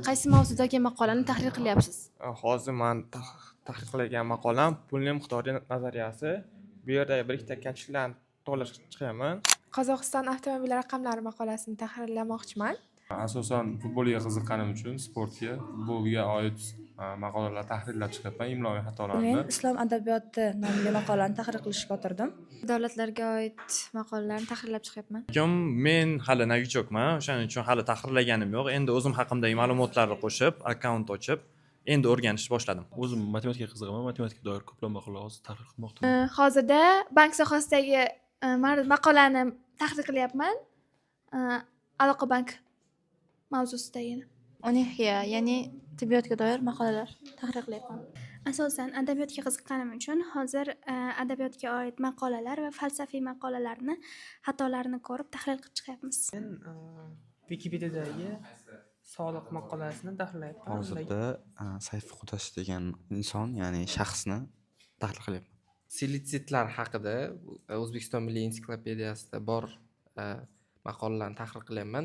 Qaysi mavzudagi maqolani tahrir qilyapsiz? Hozir men tahrir qilayotgan maqolam pulli miqdori nazariyasi. Bu yerda bir ikkita kamchiliklarni to'g'rilashga chiqaman. Qozog'iston avtomobil raqamlari maqolasini tahrirlamoqchiman. Asosan futbolga qiziqqanim uchun sportga, futbolga oid maqolalar tahrirlab chiqyapman, imloviy xatolarni. Men islom adabiyoti nomli maqolani tahrir qilishga o'tirdim. Davlatlarga oid maqolalarni tahrirlab chiqyapman. Men hali novichokman, o'shaning uchun hali tahrirlaganim yo'q. Endi o'zim haqimdagi ma'lumotlarni qo'shib, akkaunt ochib, endi o'rganishni boshladim. O'zim matematikaga qiziqaman, matematikaga doir ko'plab maqolalar hozir tahrir qilmoqdaman. Hozirda bank sohasidagi maqolani tahrir qilyapman. Aloqa bank mavzusidagini. Onexiya, ya'ni tibbiyotga doir maqolalar tahrir qilyapman. Asosan adabiyotga qiziqqanim uchun hozir adabiyotga oid maqolalar va falsafiy maqolalarni xatolarini ko'rib tahlil qilib chiqyapmiz. Men Wikipediyadagi soliq maqolasini tahrirlayapman. Hozirda Sayfi Qudash degan inson, ya'ni shaxsni tahlil qilyapman. Silitsitlar haqida O'zbekiston Milliy ensiklopediyasida bor maqolalarni tahrir qilyapman.